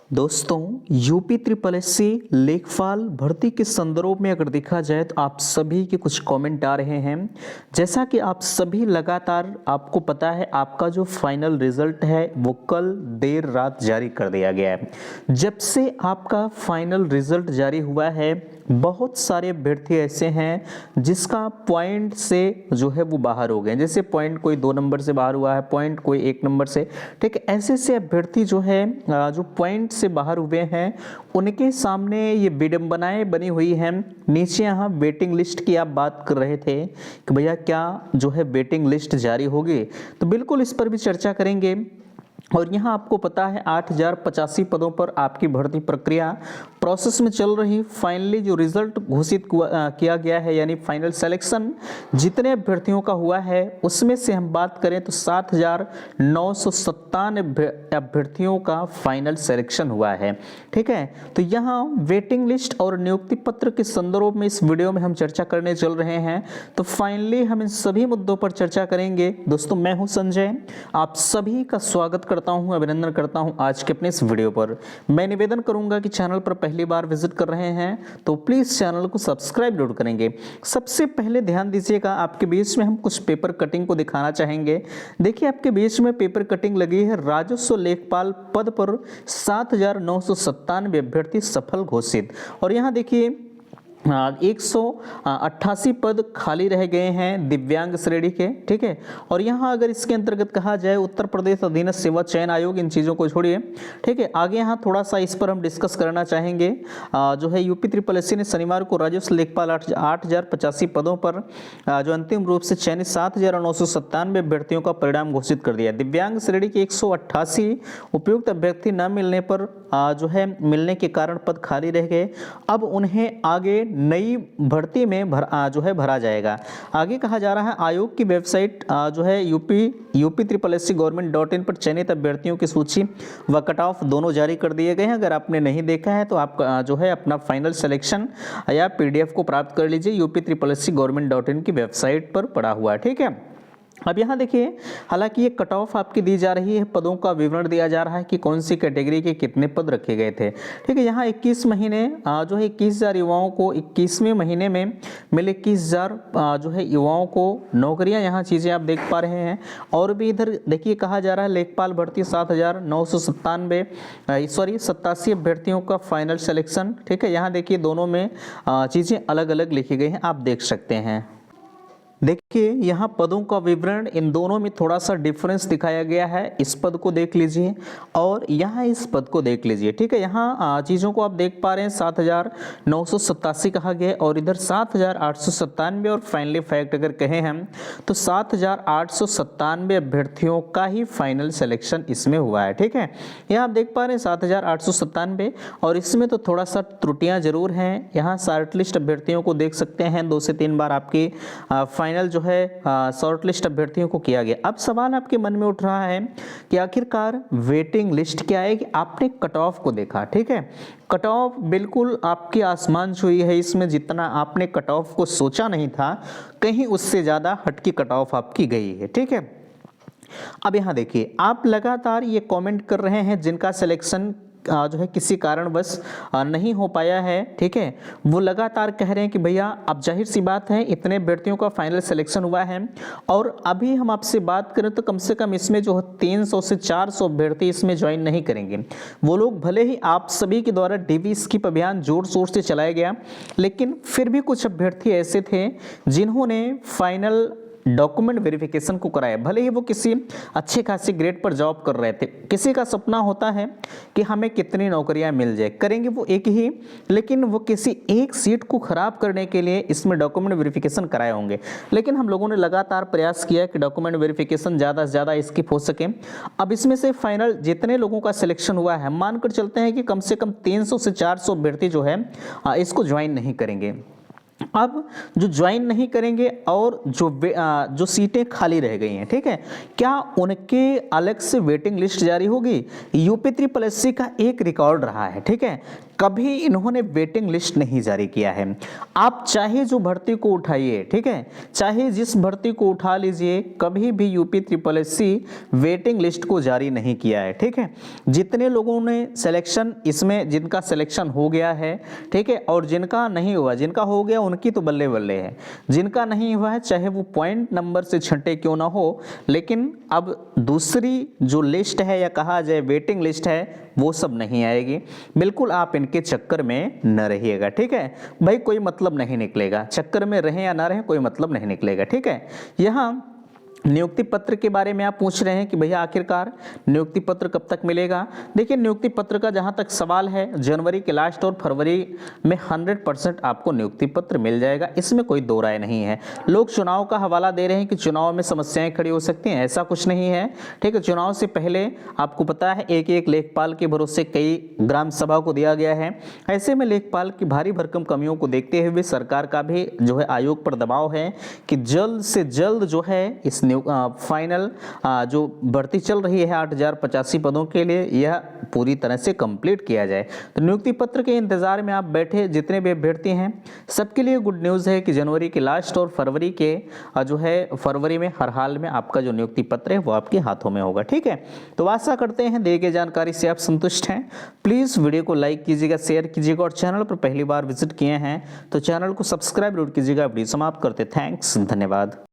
दोस्तों, UP triple S C लेखपाल भर्ती के संदर्भ में अगर देखा जाए तो आप सभी के कुछ कमेंट आ रहे हैं। जैसा कि आप सभी लगातार आपको पता है आपका जो फाइनल रिजल्ट है वो कल देर रात जारी कर दिया गया है। जब से आपका फाइनल रिजल्ट जारी हुआ है बहुत सारे अभ्यर्थी ऐसे हैं जिसका पॉइंट से जो है वो बाहर हो गए। जैसे पॉइंट कोई 2 नंबर से बाहर हुआ है, पॉइंट कोई 1 नंबर से, ठीक है। ऐसे अभ्यर्थी जो है जो पॉइंट से बाहर हुए हैं उनके सामने ये विडंबनाएं बनी हुई हैं। नीचे यहाँ वेटिंग लिस्ट की आप बात कर रहे थे कि भैया क्या जो है वेटिंग लिस्ट जारी होगी, तो बिल्कुल इस पर भी चर्चा करेंगे। और यहाँ आपको पता है 8085 पदों पर आपकी भर्ती प्रक्रिया प्रोसेस में चल रही। फाइनली जो रिजल्ट घोषित किया गया है यानी फाइनल सिलेक्शन जितने अभ्यर्थियों का हुआ है उसमें से हम बात करें तो 7997 अभ्यर्थियों का फाइनल सिलेक्शन हुआ है, ठीक है। तो यहाँ वेटिंग लिस्ट और नियुक्ति पत्र के संदर्भ में इस वीडियो में हम चर्चा करने चल रहे हैं। तो फाइनली हम इन सभी मुद्दों पर चर्चा करेंगे। दोस्तों, मैं हूं संजय, आप सभी का स्वागत करता हूं, अभिनंदन करता हूं आज के अपने इस वीडियो पर। मैं निवेदन करूंगा कि चैनल पर पहली बार विजिट कर रहे हैं तो प्लीज चैनल को सब्सक्राइब जरूर करेंगे। सबसे पहले ध्यान दीजिएगा, आपके बीच में हम कुछ पेपर कटिंग को दिखाना चाहेंगे। देखिए, आपके बीच में पेपर कटिंग लगी है। राजस्व लेखपाल पद पर 7997 अभ्यर्थी सफल घोषित। और यहाँ देखिए 188 पद खाली रह गए हैं दिव्यांग श्रेणी के, ठीक है। और यहाँ अगर इसके अंतर्गत कहा जाए उत्तर प्रदेश अधीनस्थ सेवा चयन आयोग, इन चीज़ों को छोड़िए, ठीक है। आगे यहाँ थोड़ा सा इस पर हम डिस्कस करना चाहेंगे। जो है यूपी ट्रिपल एस सी ने शनिवार को राजस्व लेखपाल 8085 पदों पर जो अंतिम रूप से चयनित 7997 अभ्यर्थियों का परिणाम घोषित कर दिया। दिव्यांग श्रेणी के 188 उपयुक्त अभ्यर्थी न मिलने पर जो है मिलने के कारण पद खाली रह गए। अब उन्हें आगे नई भर्ती में भरा जाएगा। आगे कहा जा रहा है आयोग की वेबसाइट जो है UP triple S C government.in पर चयनित अभ्यर्थियों की सूची व कट ऑफ दोनों जारी कर दिए गए हैं। अगर आपने नहीं देखा है तो आप जो है अपना फाइनल सिलेक्शन या पीडीएफ को प्राप्त कर लीजिए। UP triple S C government.in की वेबसाइट पर पड़ा हुआ है, ठीक है। अब यहाँ देखिए, हालांकि ये कट ऑफ आपकी दी जा रही है, पदों का विवरण दिया जा रहा है कि कौन सी कैटेगरी के कितने पद रखे गए थे, ठीक है। यहाँ 21 महीने जो है 21,000 युवाओं को 21वें महीने में मिले 21,000 जो है युवाओं को नौकरियाँ, यहाँ चीज़ें आप देख पा रहे हैं। और भी इधर देखिए कहा जा रहा है लेखपाल भर्ती 87 अभ्यर्थियों का फाइनल सिलेक्शन, ठीक है। यहाँ देखिए दोनों में चीज़ें अलग अलग लिखी गई हैं, आप देख सकते हैं। देखिए यहाँ पदों का विवरण, इन दोनों में थोड़ा सा डिफरेंस दिखाया गया है। इस पद को देख लीजिए और यहाँ इस पद को देख लीजिए, ठीक है। यहाँ चीज़ों को आप देख पा रहे हैं 7987 कहा गया और इधर 7897। और फाइनली फैक्ट अगर कहें हम तो 7897 अभ्यर्थियों का ही फाइनल सिलेक्शन इसमें हुआ है, ठीक है। यहाँ आप देख पा रहे हैं 7897 और इसमें तो थोड़ा सा त्रुटियाँ जरूर हैं। यहाँ शॉर्ट लिस्ट अभ्यर्थियों को देख सकते हैं 2 से 3 बार आपकी फाइनल जो है शॉर्ट लिस्ट अभ्यर्थियों को किया गया। अब सवाल आपके मन में उठ रहा है कि आखिरकार वेटिंग लिस्ट क्या है। कि आपने कट ऑफ को देखा, ठीक है। कट ऑफ बिल्कुल आपकी आसमान छुई है। इसमें जितना आपने कट ऑफ को सोचा नहीं था, कहीं उससे ज़्यादा हटकी कट ऑफ आपकी गई है, ठीक है। अब यहाँ देखिए, आप लगातार ये कमेंट कर रहे हैं जिनका सिलेक्शन जो है किसी कारणवश नहीं हो पाया है, ठीक है। वो लगातार कह रहे हैं कि भैया अब जाहिर सी बात है इतने अभ्यर्थियों का फाइनल सिलेक्शन हुआ है और अभी हम आपसे बात करें तो कम से कम इसमें जो 300 से 400 अभ्यर्थी इसमें ज्वाइन नहीं करेंगे। वो लोग भले ही आप सभी के द्वारा डीवी स्किप अभियान जोर शोर से चलाया गया, लेकिन फिर भी कुछ अभ्यर्थी ऐसे थे जिन्होंने फाइनल डॉक्यूमेंट वेरिफिकेशन को कराया। भले ही वो किसी अच्छे खासे ग्रेड पर जॉब कर रहे थे। किसी का सपना होता है कि हमें कितनी नौकरियां मिल जाए, करेंगे वो एक ही, लेकिन वो किसी एक सीट को खराब करने के लिए इसमें डॉक्यूमेंट वेरिफिकेशन कराए होंगे। लेकिन हम लोगों ने लगातार प्रयास किया कि डॉक्यूमेंट वेरिफिकेशन ज़्यादा से ज़्यादा स्किप हो सके। अब इसमें से फाइनल जितने लोगों का सिलेक्शन हुआ है, मानकर चलते हैं कि कम से कम 300 से 400 अभ्यर्थी जो है इसको ज्वाइन नहीं करेंगे। अब जो ज्वाइन नहीं करेंगे और जो सीटें खाली रह गई हैं, ठीक है, क्या उनके अलग से वेटिंग लिस्ट जारी होगी। यूपी ट्रिपल एस सी का एक रिकॉर्ड रहा है, ठीक है। कभी इन्होंने वेटिंग लिस्ट नहीं जारी किया है। आप चाहे जो भर्ती को उठाइए, ठीक है, चाहे जिस भर्ती को उठा लीजिए, कभी भी UP triple SC waiting list को जारी नहीं किया है, ठीक है। जितने लोगों ने सिलेक्शन, इसमें जिनका सिलेक्शन हो गया है, ठीक है, और जिनका नहीं हुआ, जिनका हो गया उनकी तो बल्ले बल्ले है, जिनका नहीं हुआ है चाहे वो पॉइंट नंबर से छंटे क्यों ना हो, लेकिन अब दूसरी जो लिस्ट है या कहा जाए वेटिंग लिस्ट है वो सब नहीं आएगी। बिल्कुल आप इनके चक्कर में न रहिएगा, ठीक है भाई, कोई मतलब नहीं निकलेगा, चक्कर में रहें या ना रहें कोई मतलब नहीं निकलेगा, ठीक है। यहाँ नियुक्ति पत्र के बारे में आप पूछ रहे हैं कि भैया आखिरकार नियुक्ति पत्र कब तक मिलेगा। देखिए नियुक्ति पत्र का जहां तक सवाल है, जनवरी के लास्ट और फरवरी में 100% आपको नियुक्ति पत्र मिल जाएगा, इसमें कोई दो राय नहीं है। लोग चुनाव का हवाला दे रहे हैं कि चुनाव में समस्याएं खड़ी हो सकती हैं, ऐसा कुछ नहीं है, ठीक है। चुनाव से पहले आपको पता है एक एक लेखपाल के भरोसे कई ग्राम सभा को दिया गया है। ऐसे में लेखपाल की भारी भरकम कमियों को देखते हुए सरकार का भी जो है आयोग पर दबाव है कि जल्द से जल्द जो है इस फाइनल जो भर्ती चल रही है 8085 पदों के लिए, यह पूरी तरह से कंप्लीट किया जाए। तो नियुक्ति पत्र के इंतजार में आप बैठे जितने भी अभ्यर्थी हैं, सबके लिए गुड न्यूज़ है कि जनवरी के लास्ट और फरवरी के जो है फरवरी में हर हाल में आपका जो नियुक्ति पत्र है वो आपके हाथों में होगा, ठीक है। तो आशा करते हैं दी गई जानकारी से आप संतुष्ट हैं। प्लीज़ वीडियो को लाइक कीजिएगा, शेयर कीजिएगा, और चैनल पर पहली बार विजिट किए हैं तो चैनल को सब्सक्राइब जरूर कीजिएगा। वीडियो समाप्त करते, थैंक्स, धन्यवाद।